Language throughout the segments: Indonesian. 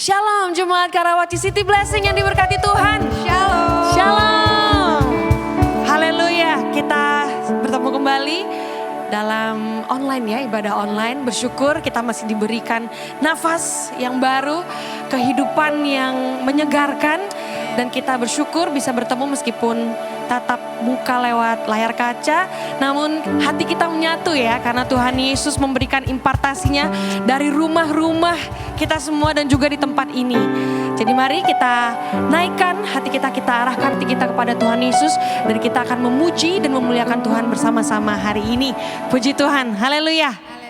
Shalom Jemaat Karawaci City Blessing yang diberkati Tuhan. Shalom. Shalom. Haleluya. Kita bertemu kembali dalam online ya, ibadah online. Bersyukur kita masih diberikan nafas yang baru, kehidupan yang menyegarkan. Dan kita bersyukur bisa bertemu meskipun tatap muka lewat layar kaca. Namun hati kita menyatu ya, karena Tuhan Yesus memberikan impartasinya dari rumah-rumah kita semua dan juga di tempat ini. Jadi mari kita naikkan hati kita, kita arahkan hati kita kepada Tuhan Yesus. Dan kita akan memuji dan memuliakan Tuhan bersama-sama hari ini. Puji Tuhan, haleluya.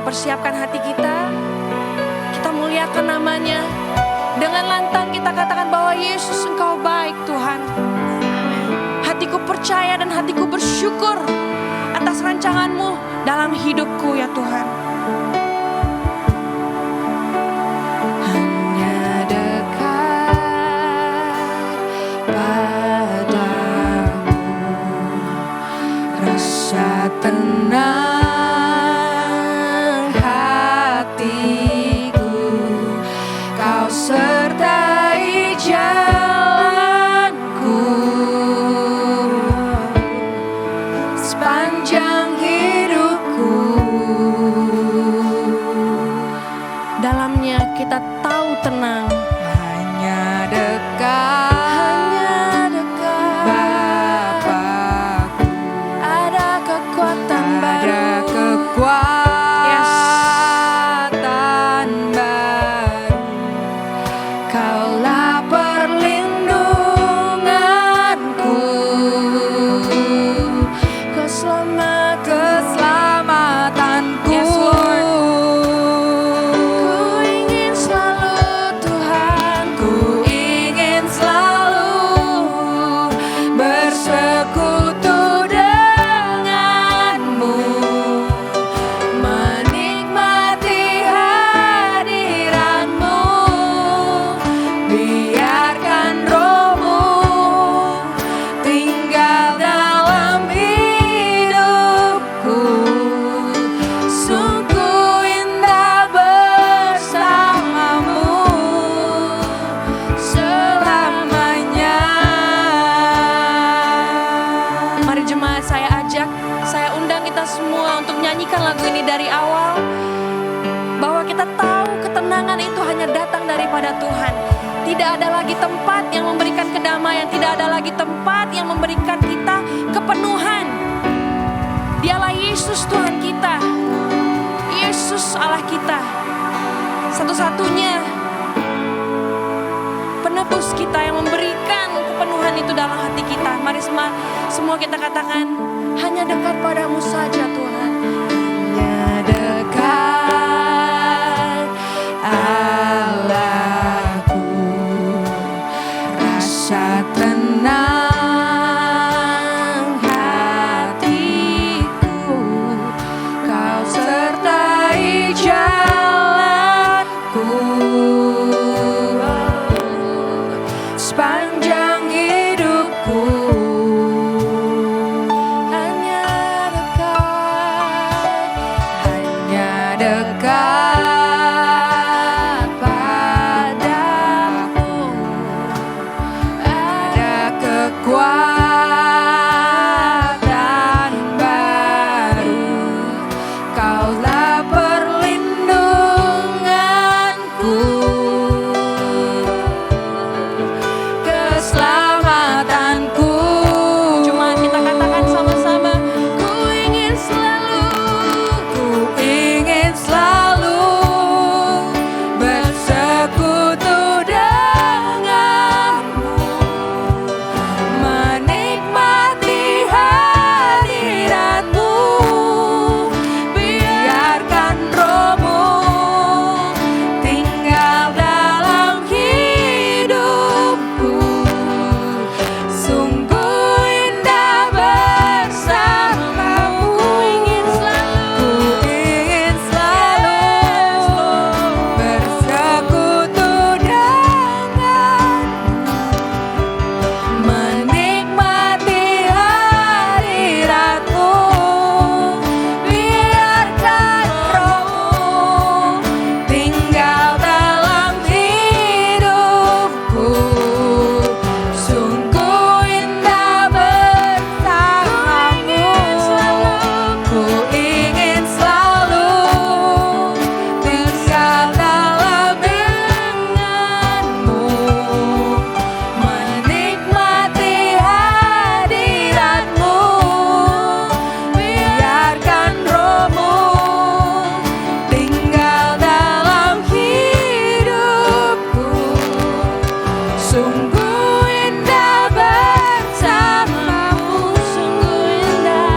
Persiapkan hati kita, kita muliakan namanya. Dengan lantang kita katakan bahwa Yesus Engkau baik Tuhan. Hatiku percaya dan hatiku bersyukur atas rancangan-Mu dalam hidupku ya Tuhan. Hanya dekat padamu, rasa tenang. Sertai tenang. Hanya dekat Bapakku, Ada kekuatan baru. ada kekuatan baru. Kaulah perlindunganku, keselamatanku. Yes, Lord. Ku ingin selalu Tuhan, Ku ingin selalu bersekutu denganmu, menikmati hadiratmu. Biarkan rohmu tinggal dalam hidupku. Sungguh indah bersamamu selamanya. mari jemaat saya ajak, saya undang kita semua untuk nyanyikan lagu ini dari awal. Bahwa kita tahu ketenangan itu hanya datang daripada Tuhan. Tidak ada lagi tempat yang memberikan kedamaian, tidak ada lagi tempat yang memberikan kita kepenuhan. Dialah Yesus Tuhan kita, Yesus Allah kita, satu-satunya penebus kita yang memberikan kepenuhan itu dalam hati kita. Mari semua kita katakan, hanya dekat padamu saja Tuhan. Hanya dekat Allahku, rasa tenang hatiku. Kau sertai jalanku sepanjang hidupku. Hanya dekat padamu, ada kekuatan baru. Kaulah perlindunganku, keselamatanku. Cuma kita katakan sama-sama, ku ingin selalu bersekutu denganmu, menikmati hadiratmu. Biarkan rohmu tinggal dalam hidupku. Sungguh indah bersamamu. Ku ingin selalu bersekutu denganmu, menikmati hadiratmu. Biarkan rohmu tinggal dalam hidupku. Sungguh indah bersamamu. Ku ingin selalu tinggal dalam denganmu, menikmati hadiratmu. Biarkan rohmu tinggal dalam hidupku. Sungguh indah bersamamu. Sungguh indah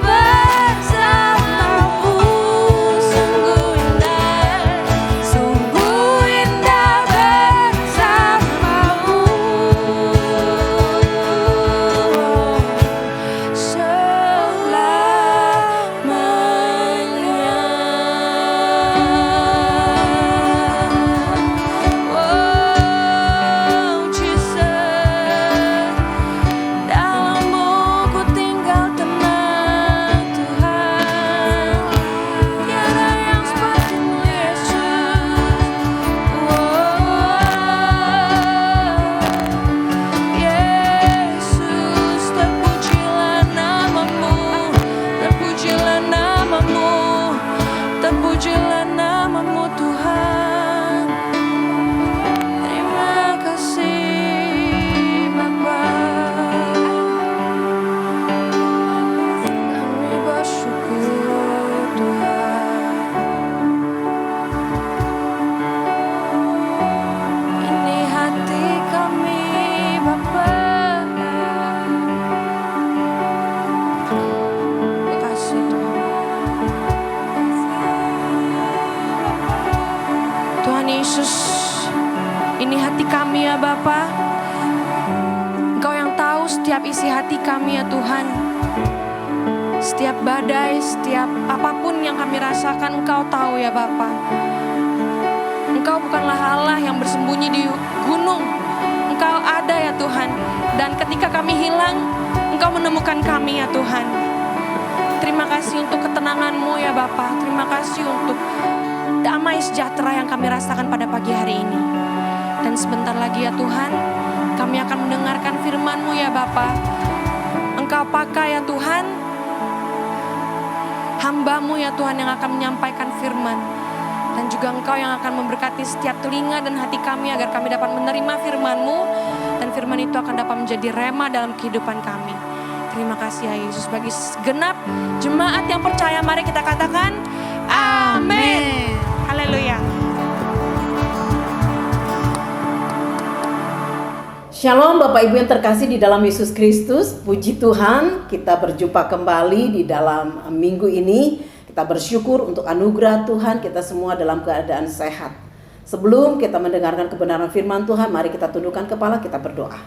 bersamamu. Sungguh indah bersamamu selamanya. hati kami ya Bapa. Engkau yang tahu setiap isi hati kami ya Tuhan. Setiap badai, setiap apapun yang kami rasakan, Engkau tahu ya Bapa. Engkau bukanlah Allah yang bersembunyi di gunung. Engkau ada ya Tuhan. Dan ketika kami hilang, Engkau menemukan kami ya Tuhan. Terima kasih untuk ketenangan-Mu ya Bapa. Terima kasih untuk damai sejahtera yang kami rasakan pada pagi hari ini. Dan sebentar lagi ya Tuhan, kami akan mendengarkan firman-Mu ya Bapa. Engkau pakai ya Tuhan, hamba-Mu ya Tuhan yang akan menyampaikan firman. Dan juga Engkau yang akan memberkati setiap telinga dan hati kami agar kami dapat menerima firman-Mu. Dan firman itu akan dapat menjadi rema dalam kehidupan kami. Terima kasih ya Yesus. Bagi segenap jemaat yang percaya, mari kita katakan amin. Haleluya. Shalom Bapak Ibu yang terkasih di dalam Yesus Kristus. Puji Tuhan, kita berjumpa kembali di dalam minggu ini. Kita bersyukur untuk anugerah Tuhan, kita semua dalam keadaan sehat. Sebelum kita mendengarkan kebenaran firman Tuhan, mari kita tundukkan kepala, kita berdoa.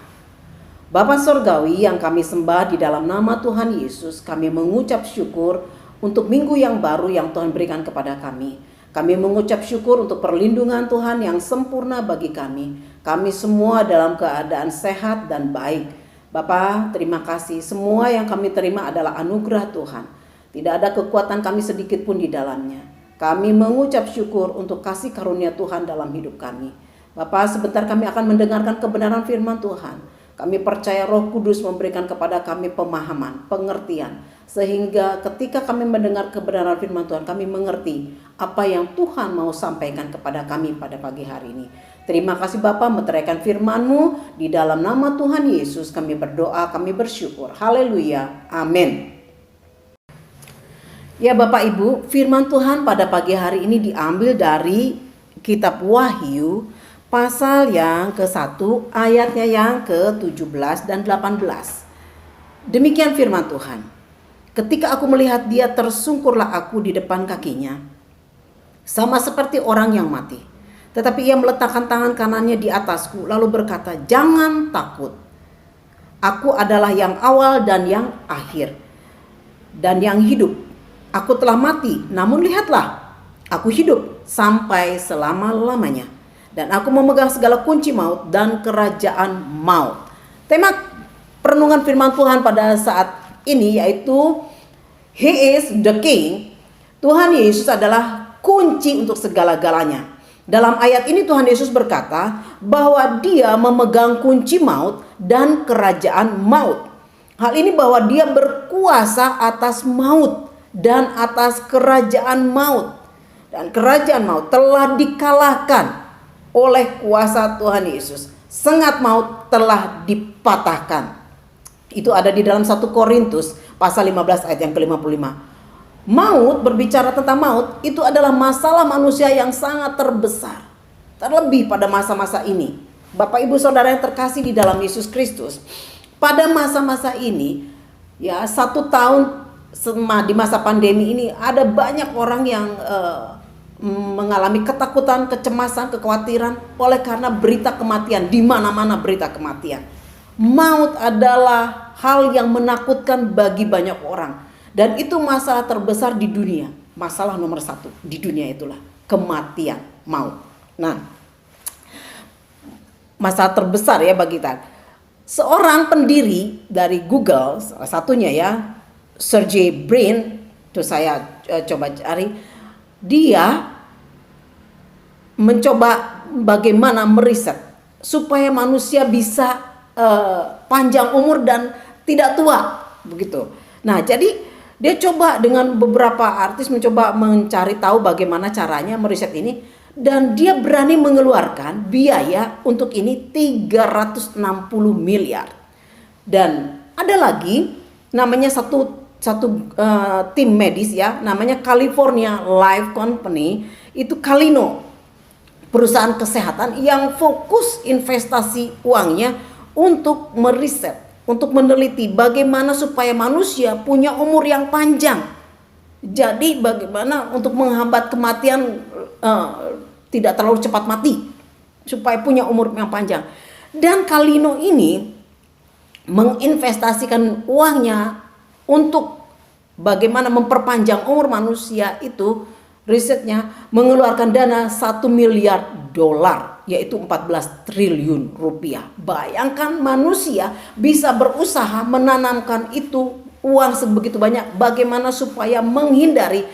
Bapa Sorgawi yang kami sembah, di dalam nama Tuhan Yesus, kami mengucap syukur untuk minggu yang baru yang Tuhan berikan kepada kami. Kami mengucap syukur untuk perlindungan Tuhan yang sempurna bagi kami. Kami semua dalam keadaan sehat dan baik. Bapa, terima kasih. Semua yang kami terima adalah anugerah Tuhan. Tidak ada kekuatan kami sedikit pun di dalamnya. Kami mengucap syukur untuk kasih karunia Tuhan dalam hidup kami. Bapak, sebentar kami akan mendengarkan kebenaran firman Tuhan. Kami percaya Roh Kudus memberikan kepada kami pemahaman, pengertian. Sehingga ketika kami mendengar kebenaran firman Tuhan, kami mengerti apa yang Tuhan mau sampaikan kepada kami pada pagi hari ini. Terima kasih Bapak, meteraikan firman-Mu. Di dalam nama Tuhan Yesus kami berdoa, kami bersyukur. Haleluya, amin. Ya Bapak Ibu, firman Tuhan pada pagi hari ini diambil dari kitab Wahyu pasal yang ke-1 ayatnya yang ke-17 dan 18. Demikian firman Tuhan. Ketika aku melihat dia, tersungkurlah aku di depan kakinya, sama seperti orang yang mati. Tetapi ia meletakkan tangan kanannya di atasku lalu berkata, "Jangan takut. Aku adalah yang awal dan yang akhir dan yang hidup. Aku telah mati, namun lihatlah, aku hidup sampai selama-lamanya. Dan aku memegang segala kunci maut dan kerajaan maut." Tema perenungan firman Tuhan pada saat ini yaitu He is the King. Tuhan Yesus adalah kunci untuk segala-galanya. Dalam ayat ini Tuhan Yesus berkata bahwa dia memegang kunci maut dan kerajaan maut. Hal ini bahwa dia berkuasa atas maut dan atas kerajaan maut. Dan kerajaan maut telah dikalahkan oleh kuasa Tuhan Yesus. Sengat maut telah dipatahkan. Itu ada di dalam 1 Korintus pasal 15 ayat yang ke-55. Maut, berbicara tentang maut, itu adalah masalah manusia yang sangat terbesar. Terlebih pada masa-masa ini. Bapak Ibu Saudara yang terkasih di dalam Yesus Kristus. Pada masa-masa ini, ya 1 tahun di masa pandemi ini, ada banyak orang yang mengalami ketakutan, kecemasan, kekhawatiran oleh karena berita kematian. Di mana-mana berita kematian. Maut adalah hal yang menakutkan bagi banyak orang. Dan itu masalah terbesar di dunia. Masalah nomor 1 di dunia itulah kematian, maut. Nah, masalah terbesar ya bagi kita. Seorang pendiri dari Google, salah satunya ya, Sergey Brin, itu saya coba cari. Dia mencoba bagaimana meriset supaya manusia bisa panjang umur dan tidak tua, begitu. Nah, jadi dia coba dengan beberapa artis mencoba mencari tahu bagaimana caranya meriset ini, dan dia berani mengeluarkan biaya untuk ini 360 miliar. Dan ada lagi namanya satu tim medis ya, namanya California Life Company, itu Calino, perusahaan kesehatan yang fokus investasi uangnya untuk meriset, untuk meneliti bagaimana supaya manusia punya umur yang panjang. Jadi bagaimana untuk menghambat kematian, tidak terlalu cepat mati. supaya punya umur yang panjang. Dan Kalino ini menginvestasikan uangnya untuk bagaimana memperpanjang umur manusia itu, risetnya mengeluarkan dana 1 miliar dolar, yaitu 14 triliun rupiah. Bayangkan manusia bisa berusaha menanamkan itu uang sebegitu banyak, bagaimana supaya menghindari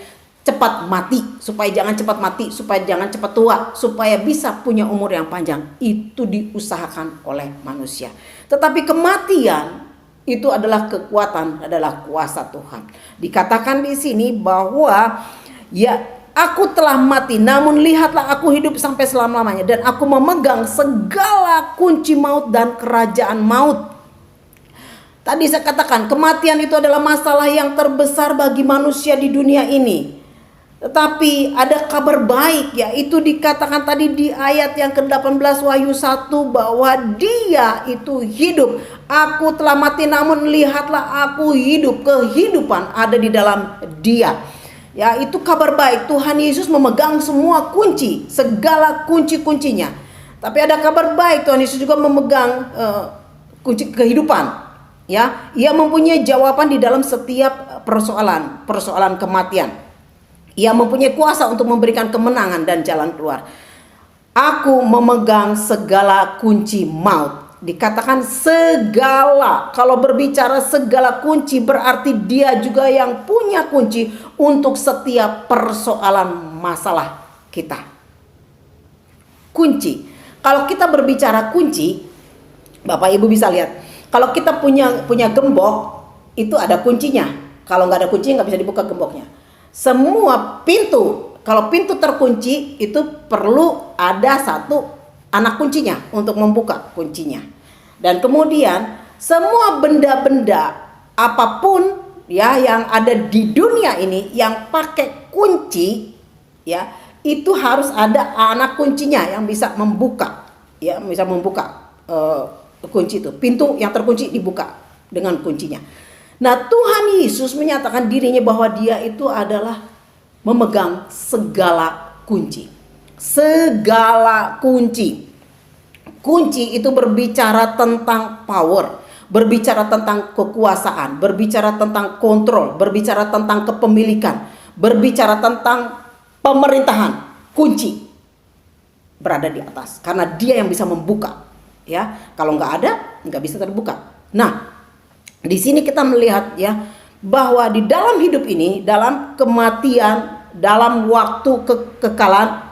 cepat mati, supaya jangan cepat mati, supaya jangan cepat tua, supaya bisa punya umur yang panjang. Itu diusahakan oleh manusia. Tetapi kematian itu adalah kekuatan, adalah kuasa Tuhan. Dikatakan di sini bahwa ya, aku telah mati, namun lihatlah aku hidup sampai selama-lamanya, dan aku memegang segala kunci maut dan kerajaan maut. Tadi saya katakan kematian itu adalah masalah yang terbesar bagi manusia di dunia ini. Tetapi ada kabar baik, yaitu dikatakan tadi di ayat yang ke-18 Wahyu 1 bahwa dia itu hidup. Aku telah mati namun lihatlah aku hidup. Kehidupan ada di dalam dia. Ya, itu kabar baik. Tuhan Yesus memegang semua kunci, segala kunci-kuncinya. Tapi ada kabar baik, Tuhan Yesus juga memegang kunci kehidupan. Ya, ia mempunyai jawaban di dalam setiap persoalan kematian. Ia mempunyai kuasa untuk memberikan kemenangan dan jalan keluar. Aku memegang segala kunci maut. Dikatakan segala. Kalau berbicara segala kunci berarti dia juga yang punya kunci untuk setiap persoalan masalah kita. Kunci. Kalau kita berbicara kunci, Bapak Ibu bisa lihat. Kalau kita punya gembok, itu ada kuncinya. Kalau nggak ada kunci nggak bisa dibuka gemboknya. Semua pintu, kalau pintu terkunci itu perlu ada satu anak kuncinya untuk membuka kuncinya. Dan kemudian semua benda-benda apapun ya yang ada di dunia ini yang pakai kunci ya, itu harus ada anak kuncinya yang bisa membuka ya, bisa membuka kunci itu. Pintu yang terkunci dibuka dengan kuncinya. Nah, Tuhan Yesus menyatakan dirinya bahwa dia itu adalah memegang segala kunci. Segala kunci. Kunci itu berbicara tentang power, berbicara tentang kekuasaan, berbicara tentang kontrol, berbicara tentang kepemilikan, berbicara tentang pemerintahan. Kunci berada di atas karena dia yang bisa membuka. Ya, kalau nggak ada, nggak bisa terbuka. Nah, di sini kita melihat ya bahwa di dalam hidup ini, dalam kematian, dalam waktu kekekalan,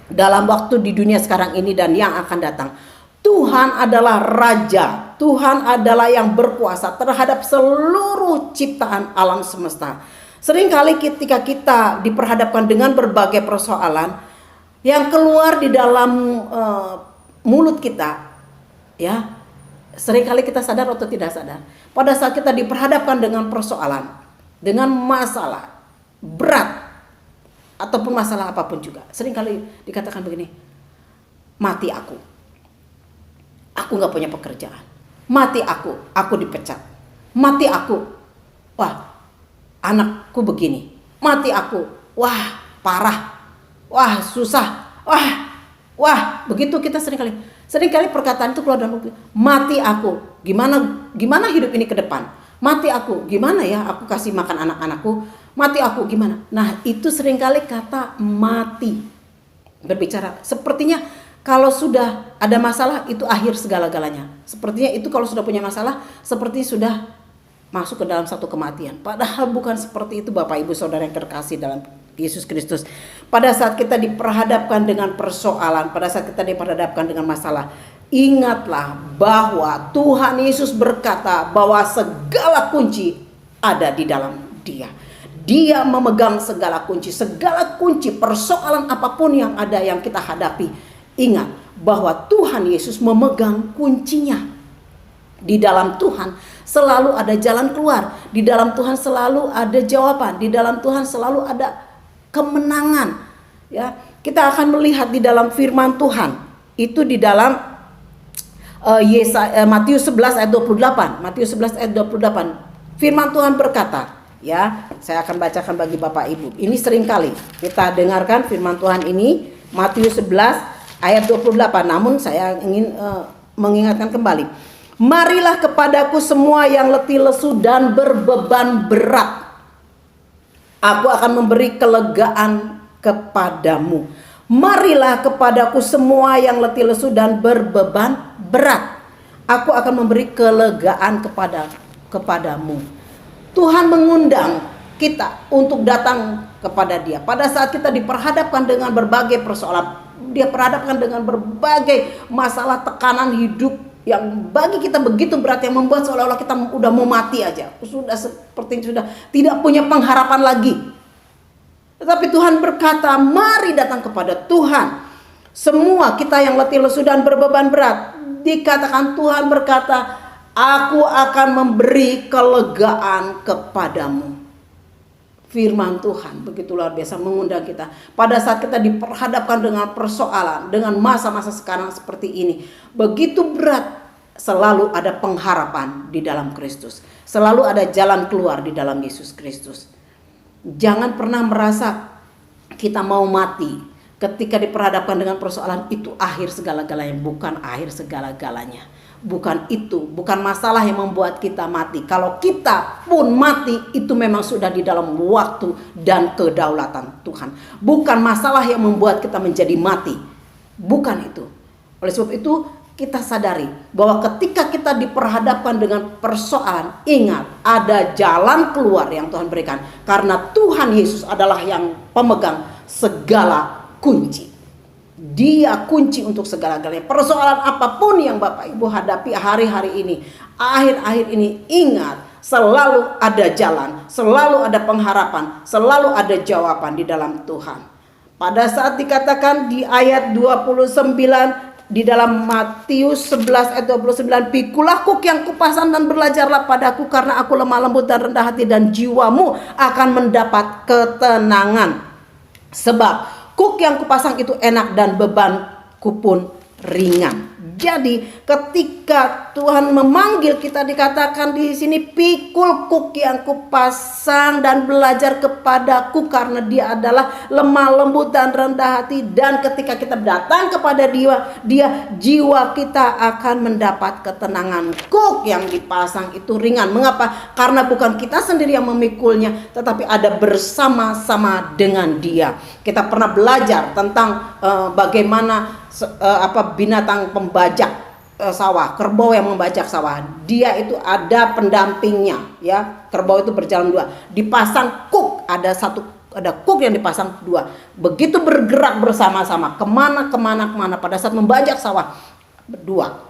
dalam waktu di dunia sekarang ini dan yang akan datang, Tuhan adalah Raja. Tuhan adalah yang berkuasa terhadap seluruh ciptaan alam semesta. Seringkali ketika kita diperhadapkan dengan berbagai persoalan yang keluar di dalam mulut kita, ya, seringkali kita sadar atau tidak sadar. Pada saat kita diperhadapkan dengan persoalan, dengan masalah berat, ataupun masalah apapun juga, seringkali dikatakan begini, mati aku gak punya pekerjaan, mati aku dipecat, mati aku, wah anakku begini, mati aku, wah parah, wah susah, wah begitu. Kita seringkali perkataan itu keluar dari mulut, mati aku, gimana hidup ini ke depan, mati aku, gimana ya aku kasih makan anak-anakku, mati aku gimana. Nah, itu seringkali kata mati berbicara sepertinya kalau sudah ada masalah itu akhir segala-galanya. Sepertinya itu kalau sudah punya masalah seperti sudah masuk ke dalam satu kematian. Padahal bukan seperti itu, Bapak Ibu Saudara yang terkasih dalam Yesus Kristus. Pada saat kita diperhadapkan dengan persoalan, pada saat kita diperhadapkan dengan masalah, ingatlah bahwa Tuhan Yesus berkata bahwa segala kunci ada di dalam Dia. Dia memegang segala kunci persoalan apapun yang ada yang kita hadapi. Ingat bahwa Tuhan Yesus memegang kuncinya. Di dalam Tuhan selalu ada jalan keluar. Di dalam Tuhan selalu ada jawaban. Di dalam Tuhan selalu ada kemenangan. Ya, kita akan melihat di dalam firman Tuhan. Itu di dalam Matius 11 ayat 28. Matius 11 ayat 28. Firman Tuhan berkata, ya, saya akan bacakan bagi Bapak Ibu. Ini seringkali kita dengarkan firman Tuhan ini, Matius 11 ayat 28. Namun saya ingin mengingatkan kembali. Marilah kepadaku semua yang letih lesu dan berbeban berat. Aku akan memberi kelegaan kepadamu. Marilah kepadaku semua yang letih lesu dan berbeban berat. Aku akan memberi kelegaan kepadamu. Tuhan mengundang kita untuk datang kepada Dia. Pada saat kita diperhadapkan dengan berbagai persoalan, Dia perhadapkan dengan berbagai masalah, tekanan hidup yang bagi kita begitu berat, yang membuat seolah-olah kita udah mau mati aja. Sudah tidak punya pengharapan lagi. Tetapi Tuhan berkata, mari datang kepada Tuhan. Semua kita yang letih lesu dan berbeban berat. Dikatakan Tuhan berkata, aku akan memberi kelegaan kepadamu. Firman Tuhan begitu luar biasa mengundang kita. Pada saat kita diperhadapkan dengan persoalan, dengan masa-masa sekarang seperti ini, begitu berat, selalu ada pengharapan di dalam Kristus. Selalu ada jalan keluar di dalam Yesus Kristus. Jangan pernah merasa kita mau mati ketika diperhadapkan dengan persoalan itu akhir segala-galanya. Bukan akhir segala-galanya. Bukan itu, bukan masalah yang membuat kita mati. Kalau kita pun mati, itu memang sudah di dalam waktu dan kedaulatan Tuhan. Bukan masalah yang membuat kita menjadi mati. Bukan itu. Oleh sebab itu, kita sadari bahwa ketika kita diperhadapkan dengan persoalan, ingat ada jalan keluar yang Tuhan berikan. Karena Tuhan Yesus adalah yang pemegang segala kunci. Dia kunci untuk segala-galanya. Persoalan apapun yang Bapak Ibu hadapi hari-hari ini, akhir-akhir ini, ingat selalu ada jalan, selalu ada pengharapan, selalu ada jawaban di dalam Tuhan. Pada saat dikatakan di ayat 29 di dalam Matius 11 ayat 29, pikulah kuk yang kupasan dan belajarlah padaku, karena aku lemah lembut dan rendah hati, dan jiwamu akan mendapat ketenangan. Sebab kuk yang kupasang itu enak dan bebanku pun ringan. Jadi ketika Tuhan memanggil kita, dikatakan di sini, pikul kuk yang kupasang dan belajar kepadaku, karena Dia adalah lemah lembut dan rendah hati. Dan ketika kita datang kepada Dia, jiwa kita akan mendapat ketenangan. Kuk yang dipasang itu ringan. Mengapa? Karena bukan kita sendiri yang memikulnya, tetapi ada bersama-sama dengan Dia. Kita pernah belajar tentang bagaimana binatang pembajak sawah, kerbau yang membajak sawah. Dia itu ada pendampingnya, ya. Kerbau itu berjalan dua, dipasang kuk, ada kuk yang dipasang dua. Begitu bergerak bersama-sama kemana pada saat membajak sawah berdua.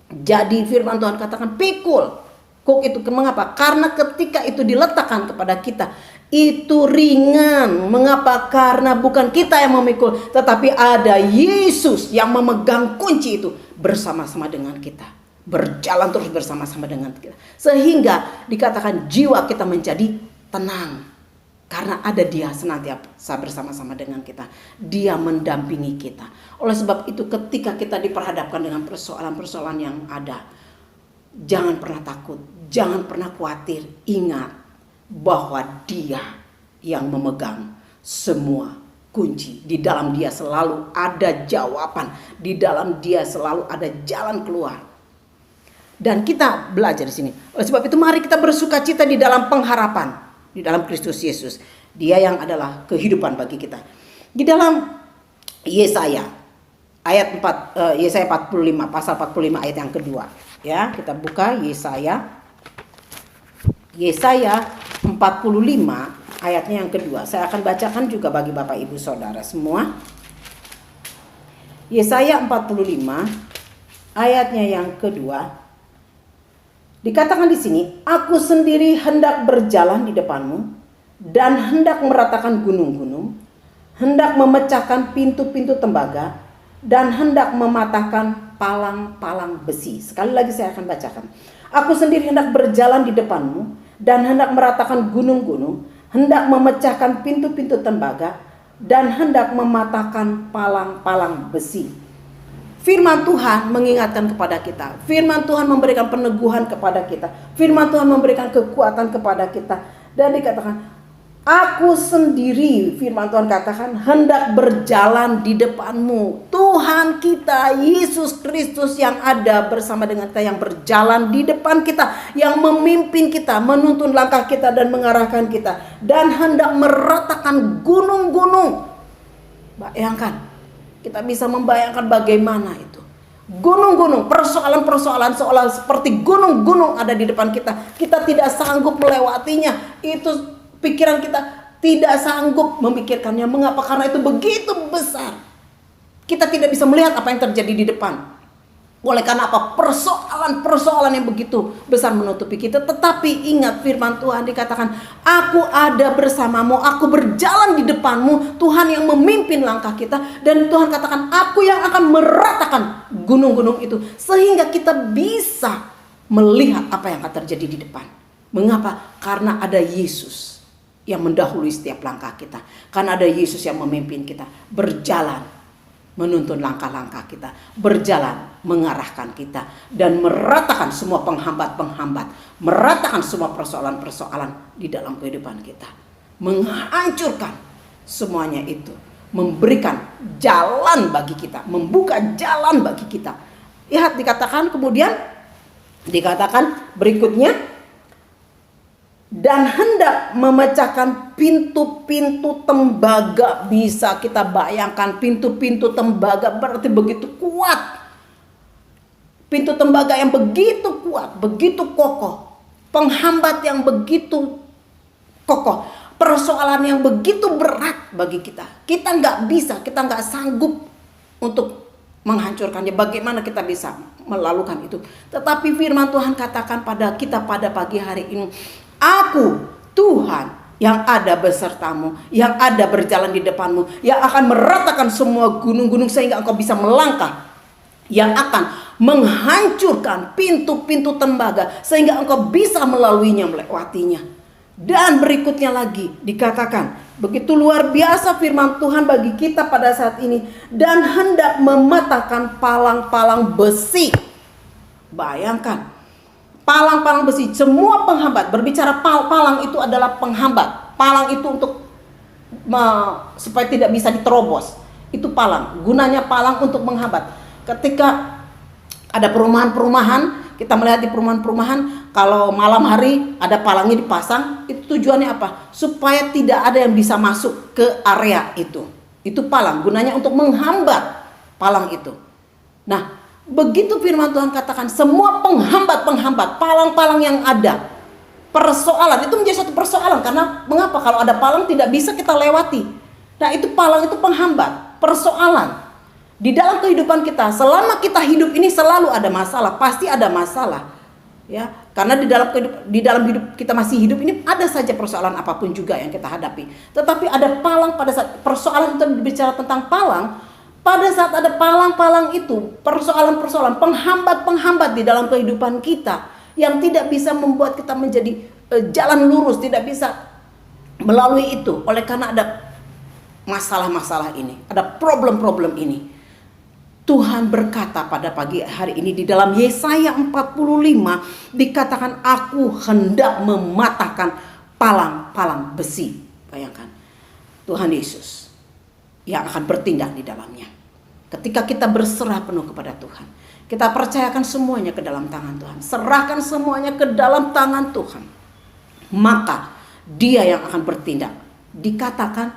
Jadi firman Tuhan katakan pikul kuk itu. Mengapa? Karena ketika itu diletakkan kepada kita, itu ringan. Mengapa? Karena bukan kita yang memikul, tetapi ada Yesus yang memegang kunci itu bersama-sama dengan kita. Berjalan terus bersama-sama dengan kita. Sehingga dikatakan jiwa kita menjadi tenang. Karena ada Dia senantiasa bersama-sama dengan kita. Dia mendampingi kita. Oleh sebab itu ketika kita diperhadapkan dengan persoalan-persoalan yang ada, jangan pernah takut, jangan pernah khawatir. Ingat bahwa Dia yang memegang semua kunci. Di dalam Dia selalu ada jawaban. Di dalam Dia selalu ada jalan keluar. Dan kita belajar di sini. Oleh sebab itu mari kita bersukacita di dalam pengharapan, di dalam Kristus Yesus. Dia yang adalah kehidupan bagi kita. Di dalam Yesaya ayat 45, pasal 45 ayat yang kedua. Ya, kita buka Yesaya 45 ayatnya yang kedua. Saya akan bacakan juga bagi Bapak Ibu Saudara semua. Yesaya 45 ayatnya yang kedua. Dikatakan di sini, aku sendiri hendak berjalan di depanmu dan hendak meratakan gunung-gunung, hendak memecahkan pintu-pintu tembaga dan hendak mematahkan palang-palang besi. Sekali lagi saya akan bacakan. Aku sendiri hendak berjalan di depanmu dan hendak meratakan gunung-gunung, hendak memecahkan pintu-pintu tembaga dan hendak mematahkan palang-palang besi. Firman Tuhan mengingatkan kepada kita. Firman Tuhan memberikan peneguhan kepada kita. Firman Tuhan memberikan kekuatan kepada kita. Dan dikatakan, Aku sendiri, firman Tuhan katakan, hendak berjalan di depanmu. Tuhan kita, Yesus Kristus yang ada bersama dengan kita, yang berjalan di depan kita, yang memimpin kita, menuntun langkah kita dan mengarahkan kita, dan hendak meratakan gunung-gunung. Bayangkan, kita bisa membayangkan bagaimana itu. Gunung-gunung, persoalan-persoalan seolah seperti gunung-gunung ada di depan kita. Kita tidak sanggup melewatinya. Itu pikiran kita tidak sanggup memikirkannya. Mengapa? Karena itu begitu besar. Kita tidak bisa melihat apa yang terjadi di depan. Oleh karena apa? Persoalan-persoalan yang begitu besar menutupi kita. Tetapi ingat firman Tuhan dikatakan, aku ada bersamamu, aku berjalan di depanmu. Tuhan yang memimpin langkah kita. Dan Tuhan katakan, aku yang akan meratakan gunung-gunung itu. Sehingga kita bisa melihat apa yang akan terjadi di depan. Mengapa? Karena ada Yesus yang mendahului setiap langkah kita. Karena ada Yesus yang memimpin kita berjalan, menuntun langkah-langkah kita, berjalan mengarahkan kita, dan meratakan semua penghambat-penghambat, meratakan semua persoalan-persoalan di dalam kehidupan kita, menghancurkan semuanya itu, memberikan jalan bagi kita, membuka jalan bagi kita. Lihat dikatakan kemudian, dikatakan berikutnya, dan hendak memecahkan pintu-pintu tembaga. Bisa kita bayangkan, pintu-pintu tembaga berarti begitu kuat. Pintu tembaga yang begitu kuat, begitu kokoh. Penghambat yang begitu kokoh. Persoalan yang begitu berat bagi kita. Kita nggak bisa, kita nggak sanggup untuk menghancurkannya. Bagaimana kita bisa melakukan itu? Tetapi firman Tuhan katakan pada kita pada pagi hari ini, aku Tuhan yang ada besertamu, yang ada berjalan di depanmu, yang akan meratakan semua gunung-gunung sehingga engkau bisa melangkah, yang akan menghancurkan pintu-pintu tembaga sehingga engkau bisa melaluinya, melewatinya. Dan berikutnya lagi dikatakan, begitu luar biasa firman Tuhan bagi kita pada saat ini, dan hendak mematahkan palang-palang besi. Bayangkan, palang-palang besi, semua penghambat. Berbicara palang itu adalah penghambat. Palang itu untuk supaya tidak bisa diterobos. Itu palang. Gunanya palang untuk menghambat. Ketika ada perumahan-perumahan, kita melihat di perumahan-perumahan, kalau malam hari ada palangnya dipasang, itu tujuannya apa? Supaya tidak ada yang bisa masuk ke area itu. Itu palang. Gunanya untuk menghambat palang itu. Nah, begitu firman Tuhan katakan, semua penghambat-penghambat, palang-palang yang ada, persoalan itu menjadi satu persoalan. Karena mengapa? Kalau ada palang tidak bisa kita lewati. Nah, itu palang itu penghambat, persoalan. Di dalam kehidupan kita, selama kita hidup ini selalu ada masalah, pasti ada masalah. Ya, karena di dalam hidup kita masih hidup ini ada saja persoalan apapun juga yang kita hadapi. Tetapi ada palang pada saat persoalan itu berbicara tentang palang. Pada saat ada palang-palang itu, persoalan-persoalan, penghambat-penghambat di dalam kehidupan kita yang tidak bisa membuat kita menjadi jalan lurus, tidak bisa melalui itu. Oleh karena ada masalah-masalah ini, ada problem-problem ini. Tuhan berkata pada pagi hari ini di dalam Yesaya 45 dikatakan, aku hendak mematahkan palang-palang besi. Bayangkan, Tuhan Yesus yang akan bertindak di dalamnya. Ketika kita berserah penuh kepada Tuhan, kita percayakan semuanya ke dalam tangan Tuhan, serahkan semuanya ke dalam tangan Tuhan, maka Dia yang akan bertindak. Dikatakan,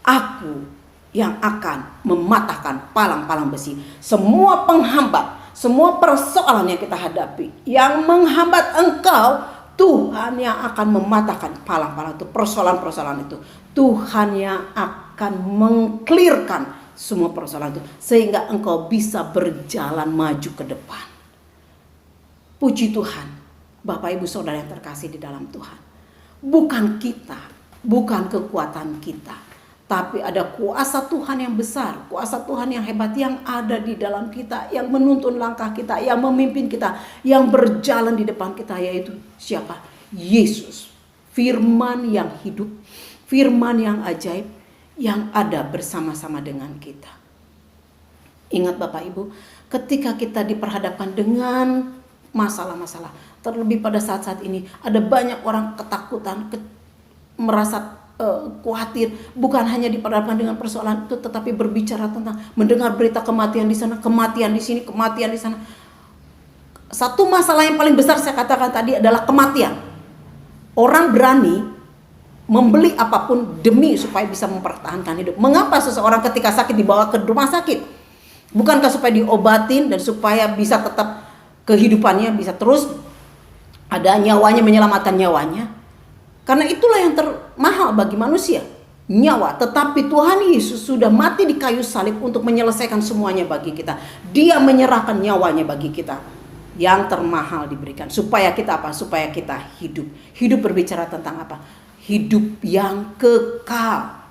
aku yang akan mematahkan palang-palang besi. Semua penghambat, semua persoalan yang kita hadapi, yang menghambat engkau, Tuhan yang akan mematahkan palang-palang itu, persoalan-persoalan itu. Tuhan yang akan mengklirkan semua persoalan itu, sehingga engkau bisa berjalan maju ke depan. Puji Tuhan, Bapak Ibu Saudara yang terkasih di dalam Tuhan. Bukan kita, bukan kekuatan kita, tapi ada kuasa Tuhan yang besar, kuasa Tuhan yang hebat yang ada di dalam kita, yang menuntun langkah kita, yang memimpin kita, yang berjalan di depan kita, yaitu siapa? Yesus, firman yang hidup, firman yang ajaib, yang ada bersama-sama dengan kita. Ingat Bapak Ibu, ketika kita diperhadapkan dengan masalah-masalah, terlebih pada saat-saat ini, ada banyak orang ketakutan, merasa khawatir, bukan hanya diperhadapkan dengan persoalan itu, tetapi berbicara tentang mendengar berita kematian di sana, kematian di sini, kematian di sana. Satu masalah yang paling besar saya katakan tadi adalah kematian. Orang berani membeli apapun demi supaya bisa mempertahankan hidup. Mengapa seseorang ketika sakit dibawa ke rumah sakit? Bukankah supaya diobatin dan supaya bisa tetap kehidupannya bisa terus ada nyawanya, menyelamatkan nyawanya? Karena itulah yang termahal bagi manusia, nyawa. Tetapi Tuhan Yesus sudah mati di kayu salib untuk menyelesaikan semuanya bagi kita. Dia menyerahkan nyawanya bagi kita. Yang termahal diberikan. Supaya kita apa? Supaya kita hidup. Hidup berbicara tentang apa? Hidup yang kekal.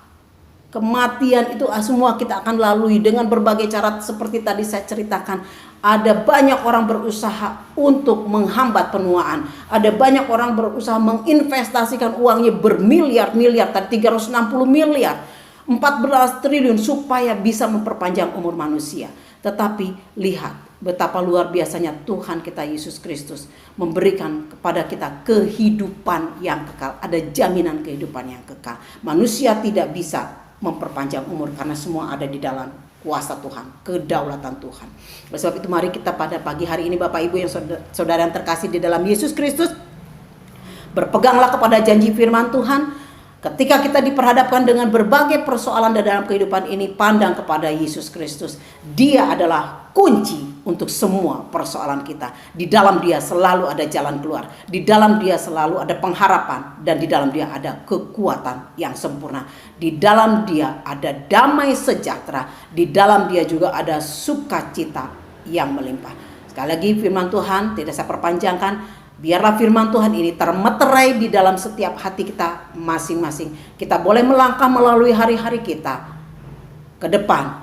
Kematian itu semua kita akan lalui dengan berbagai cara seperti tadi saya ceritakan. Ada banyak orang berusaha untuk menghambat penuaan. Ada banyak orang berusaha menginvestasikan uangnya bermiliar-miliar, tadi 360 miliar, 14 triliun supaya bisa memperpanjang umur manusia. Tetapi lihat betapa luar biasanya Tuhan kita Yesus Kristus memberikan kepada kita kehidupan yang kekal. Ada jaminan kehidupan yang kekal. Manusia tidak bisa memperpanjang umur karena semua ada di dalam kuasa Tuhan, kedaulatan Tuhan. Oleh sebab itu mari kita pada pagi hari ini Bapak Ibu yang saudara yang terkasih di dalam Yesus Kristus, berpeganglah kepada janji firman Tuhan. Ketika kita diperhadapkan dengan berbagai persoalan dalam kehidupan ini, pandang kepada Yesus Kristus. Dia adalah kunci untuk semua persoalan kita. Di dalam Dia selalu ada jalan keluar. Di dalam Dia selalu ada pengharapan. Dan di dalam Dia ada kekuatan yang sempurna. Di dalam Dia ada damai sejahtera. Di dalam Dia juga ada sukacita yang melimpah. Sekali lagi firman Tuhan tidak saya perpanjangkan. Biarlah firman Tuhan ini termeterai di dalam setiap hati kita masing-masing. Kita boleh melangkah melalui hari-hari kita ke depan.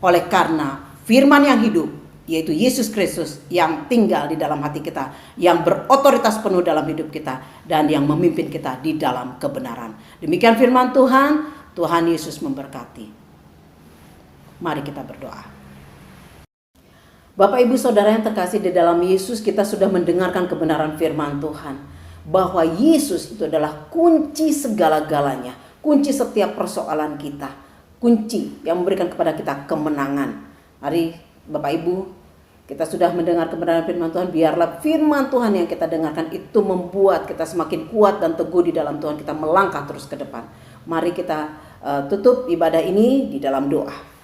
Oleh karena firman yang hidup, yaitu Yesus Kristus yang tinggal di dalam hati kita. Yang berotoritas penuh dalam hidup kita. Dan yang memimpin kita di dalam kebenaran. Demikian firman Tuhan. Tuhan Yesus memberkati. Mari kita berdoa. Bapak Ibu Saudara yang terkasih di dalam Yesus, kita sudah mendengarkan kebenaran firman Tuhan. Bahwa Yesus itu adalah kunci segala-galanya. Kunci setiap persoalan kita. Kunci yang memberikan kepada kita kemenangan. Mari Bapak Ibu, kita sudah mendengar kebenaran firman Tuhan. Biarlah firman Tuhan yang kita dengarkan itu membuat kita semakin kuat dan teguh di dalam Tuhan. Kita melangkah terus ke depan. Mari kita tutup ibadah ini di dalam doa.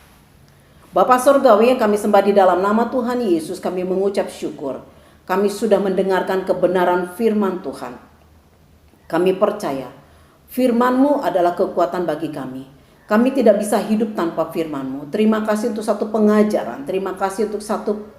Bapa Surgawi yang kami sembah di dalam nama Tuhan Yesus, kami mengucap syukur. Kami sudah mendengarkan kebenaran firman Tuhan. Kami percaya firman-Mu adalah kekuatan bagi kami. Kami tidak bisa hidup tanpa firman-Mu. Terima kasih untuk satu pengajaran. Terima kasih untuk satu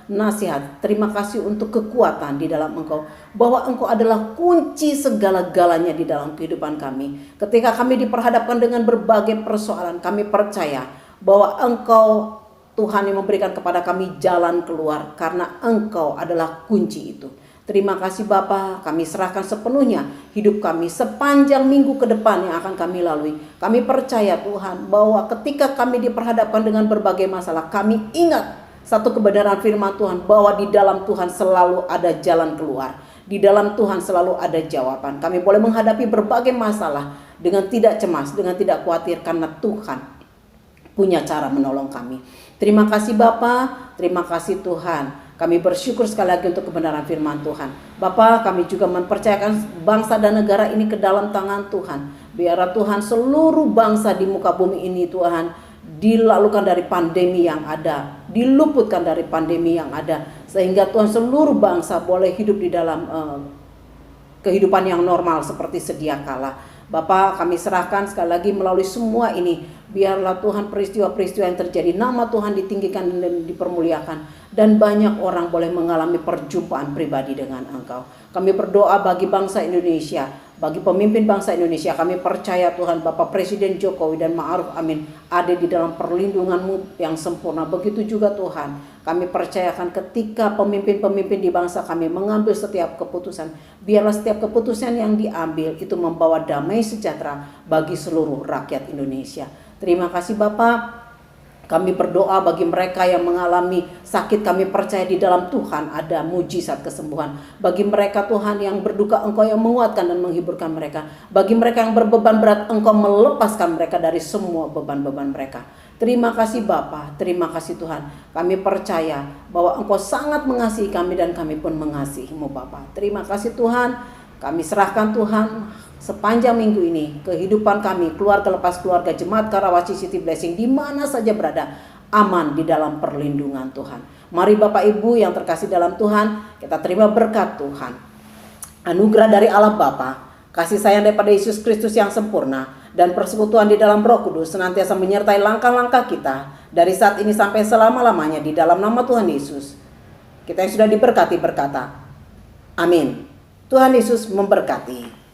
nasihat. Terima kasih untuk kekuatan di dalam Engkau. Bahwa Engkau adalah kunci segala-galanya di dalam kehidupan kami. Ketika kami diperhadapkan dengan berbagai persoalan, kami percaya bahwa Engkau Tuhan yang memberikan kepada kami jalan keluar. Karena Engkau adalah kunci itu. Terima kasih Bapa, kami serahkan sepenuhnya hidup kami sepanjang minggu ke depan yang akan kami lalui. Kami percaya Tuhan bahwa ketika kami diperhadapkan dengan berbagai masalah, kami ingat satu kebenaran firman Tuhan bahwa di dalam Tuhan selalu ada jalan keluar. Di dalam Tuhan selalu ada jawaban. Kami boleh menghadapi berbagai masalah dengan tidak cemas, dengan tidak khawatir karena Tuhan punya cara menolong kami. Terima kasih Bapa, terima kasih Tuhan. Kami bersyukur sekali lagi untuk kebenaran firman Tuhan. Bapa, kami juga mempercayakan bangsa dan negara ini ke dalam tangan Tuhan. Biarlah Tuhan seluruh bangsa di muka bumi ini Tuhan dilalukan dari pandemi yang ada, diluputkan dari pandemi yang ada, sehingga Tuhan seluruh bangsa boleh hidup di dalam kehidupan yang normal seperti sedia kala. Bapa, kami serahkan sekali lagi melalui semua ini. Biarlah Tuhan peristiwa-peristiwa yang terjadi, nama Tuhan ditinggikan dan dipermuliakan. Dan banyak orang boleh mengalami perjumpaan pribadi dengan Engkau. Kami berdoa bagi bangsa Indonesia, bagi pemimpin bangsa Indonesia. Kami percaya Tuhan Bapak Presiden Jokowi dan Ma'ruf Amin ada di dalam perlindungan-Mu yang sempurna. Begitu juga Tuhan, kami percayakan ketika pemimpin-pemimpin di bangsa kami mengambil setiap keputusan, biarlah setiap keputusan yang diambil itu membawa damai sejahtera bagi seluruh rakyat Indonesia. Terima kasih Bapak. Kami berdoa bagi mereka yang mengalami sakit, kami percaya di dalam Tuhan ada mujizat kesembuhan. Bagi mereka Tuhan yang berduka, Engkau yang menguatkan dan menghiburkan mereka. Bagi mereka yang berbeban berat, Engkau melepaskan mereka dari semua beban-beban mereka. Terima kasih Bapa, terima kasih Tuhan. Kami percaya bahwa Engkau sangat mengasihi kami dan kami pun mengasihi-Mu Bapa. Terima kasih Tuhan. Kami serahkan Tuhan sepanjang minggu ini kehidupan kami, keluarga lepas keluarga, jemaat Karawaci City Blessing di mana saja berada, aman di dalam perlindungan Tuhan. Mari Bapak Ibu yang terkasih dalam Tuhan, kita terima berkat Tuhan. Anugerah dari Allah Bapa, kasih sayang daripada Yesus Kristus yang sempurna, dan persekutuan di dalam Roh Kudus senantiasa menyertai langkah-langkah kita dari saat ini sampai selama-lamanya di dalam nama Tuhan Yesus. Kita yang sudah diberkati berkata, amin. Tuhan Yesus memberkati.